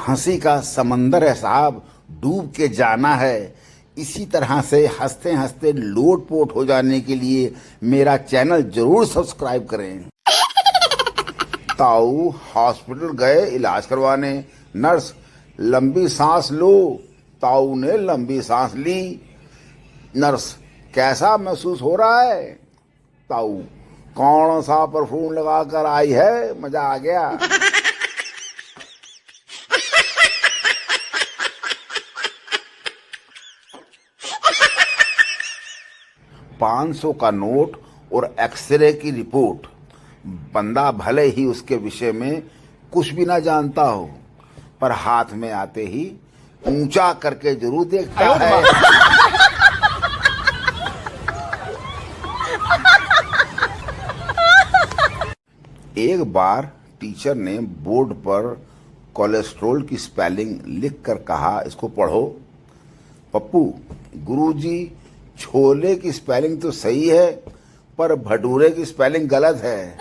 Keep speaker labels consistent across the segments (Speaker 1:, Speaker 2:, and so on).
Speaker 1: हंसी का समंदर है साहब, डूब के जाना है। इसी तरह से हंसते हंसते लोटपोट हो जाने के लिए मेरा चैनल जरूर सब्सक्राइब करें। ताऊ हॉस्पिटल गए इलाज करवाने। नर्स, लंबी सांस लो। ताऊ ने लंबी सांस ली। नर्स, कैसा महसूस हो रहा है? ताऊ, कौन सा परफ्यूम लगा कर आई है, मजा आ गया। 500 का नोट और एक्सरे की रिपोर्ट। बंदा भले ही उसके विषय में कुछ भी ना जानता हो, पर हाथ में आते ही ऊंचा करके जरूर देखता है। एक बार टीचर ने बोर्ड पर कोलेस्ट्रॉल की स्पेलिंग लिख कर कहा, इसको पढ़ो। पप्पू, गुरुजी, छोले की स्पेलिंग तो सही है, पर भटूरे की स्पेलिंग गलत है।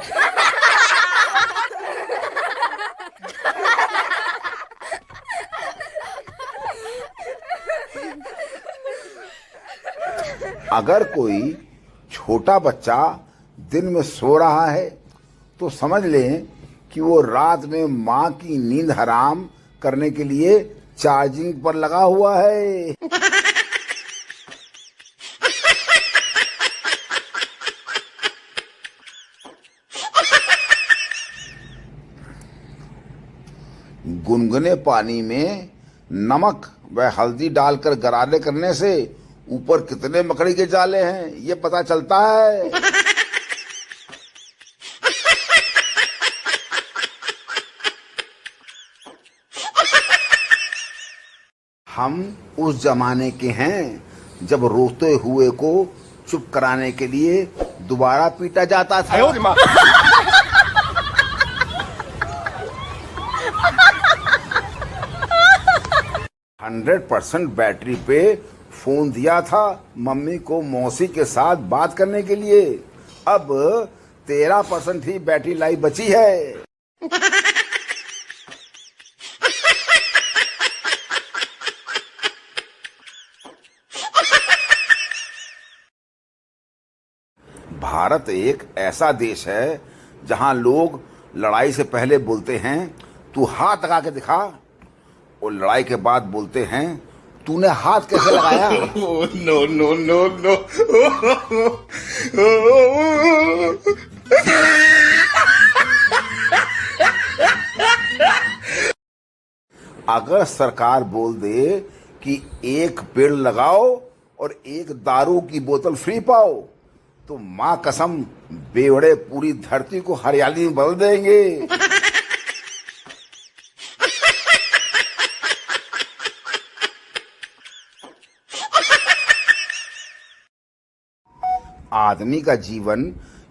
Speaker 1: अगर कोई छोटा बच्चा दिन में सो रहा है तो समझ लें कि वो रात में माँ की नींद हराम करने के लिए चार्जिंग पर लगा हुआ है। गुनगुने पानी में नमक व हल्दी डालकर गरारे करने से ऊपर कितने मकड़ी के जाले हैं ये पता चलता है। हम उस जमाने के हैं जब रोते हुए को चुप कराने के लिए दोबारा पीटा जाता था। 100% बैटरी पे फोन दिया था मम्मी को मौसी के साथ बात करने के लिए। अब 13% ही बैटरी लाइफ बची है। भारत एक ऐसा देश है जहां लोग लड़ाई से पहले बोलते हैं तू हाथ लगा के दिखा, और लड़ाई के बाद बोलते हैं तूने हाथ कैसे लगाया।
Speaker 2: No no no no.
Speaker 1: अगर सरकार बोल दे कि एक पेड़ लगाओ और एक दारू की बोतल फ्री पाओ, तो माँ कसम बेवड़े पूरी धरती को हरियाली में बदल देंगे। आदमी का जीवन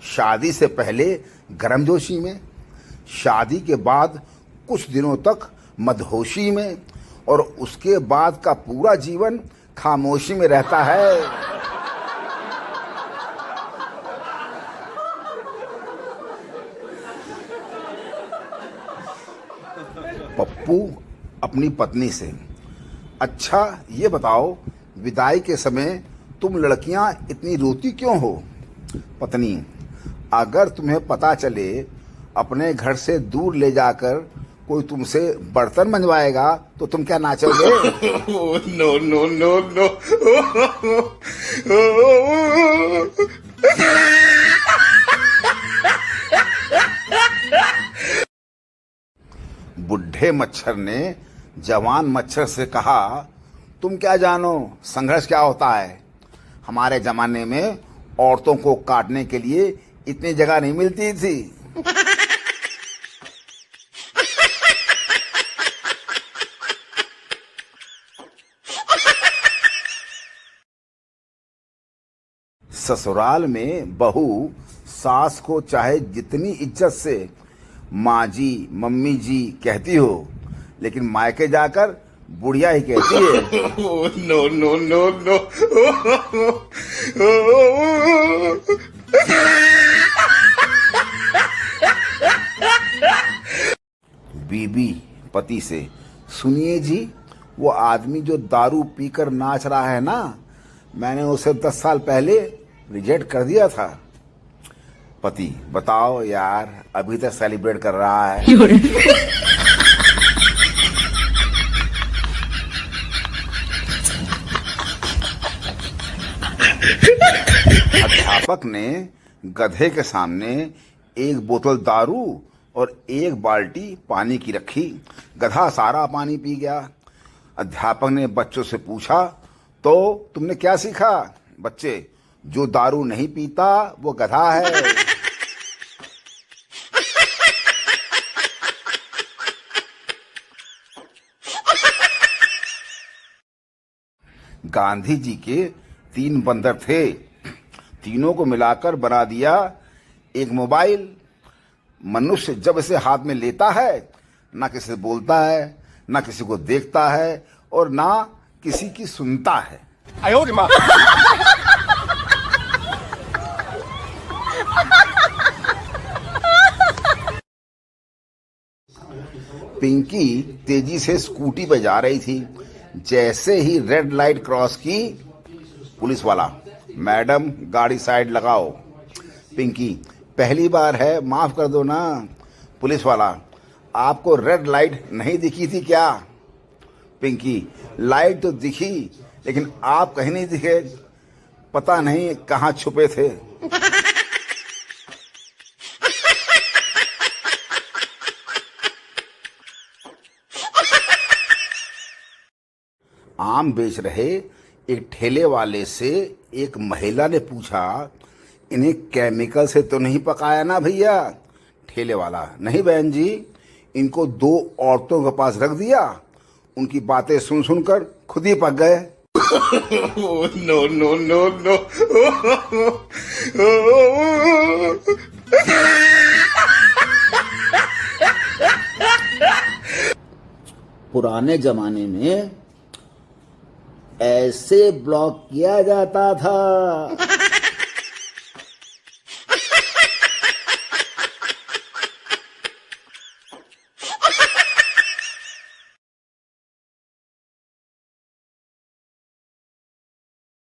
Speaker 1: शादी से पहले गर्मजोशी में, शादी के बाद कुछ दिनों तक मदहोशी में, और उसके बाद का पूरा जीवन खामोशी में रहता है। पप्पू अपनी पत्नी से, अच्छा ये बताओ विदाई के समय तुम लड़कियां इतनी रोती क्यों हो? पत्नी, अगर तुम्हें पता चले अपने घर से दूर ले जाकर कोई तुमसे बर्तन मंजवाएगा तो तुम क्या नाचोगे?
Speaker 2: No no no no.
Speaker 1: बुढ़े मच्छर ने जवान मच्छर से कहा, तुम क्या जानो संघर्ष क्या होता है? हमारे जमाने में औरतों को काटने के लिए इतनी जगह नहीं मिलती थी। ससुराल में बहू सास को चाहे जितनी इज्जत से माँ जी, मम्मी जी कहती हो, लेकिन मायके जाकर बुढ़िया ही कहती है।
Speaker 2: No no no no.
Speaker 1: बीबी पति से, सुनिए जी, वो आदमी जो दारू पीकर नाच रहा है ना, मैंने उसे 10 साल पहले रिजेक्ट कर दिया था। पति, बताओ यार, अभी तक सेलिब्रेट कर रहा है। अध्यापक ने गधे के सामने एक बोतल दारू और एक बाल्टी पानी की रखी। गधा सारा पानी पी गया। अध्यापक ने बच्चों से पूछा, तो तुमने क्या सीखा? बच्चे, जो दारू नहीं पीता वो गधा है। गांधी जी के 3 बंदर थे, तीनों को मिलाकर बना दिया एक मोबाइल। मनुष्य जब इसे हाथ में लेता है, ना किसी से बोलता है, ना किसी को देखता है और ना किसी की सुनता है। पिंकी तेजी से स्कूटी पे जा रही थी। जैसे ही रेड लाइट क्रॉस की, पुलिस वाला, मैडम गाड़ी साइड लगाओ। पिंकी, पहली बार है, माफ कर दो ना। पुलिस वाला, आपको रेड लाइट नहीं दिखी थी क्या? पिंकी, लाइट तो दिखी, लेकिन आप कहीं नहीं दिखे, पता नहीं कहाँ छुपे थे। आम बेच रहे एक ठेले वाले से एक महिला ने पूछा, इन्हें केमिकल से तो नहीं पकाया ना भैया? ठेले वाला, नहीं बहन जी, इनको 2 औरतों के पास रख दिया, उनकी बातें सुन सुनकर खुद ही पक गए।
Speaker 2: No, no, no, no.
Speaker 1: पुराने जमाने में ऐसे ब्लॉक किया जाता था।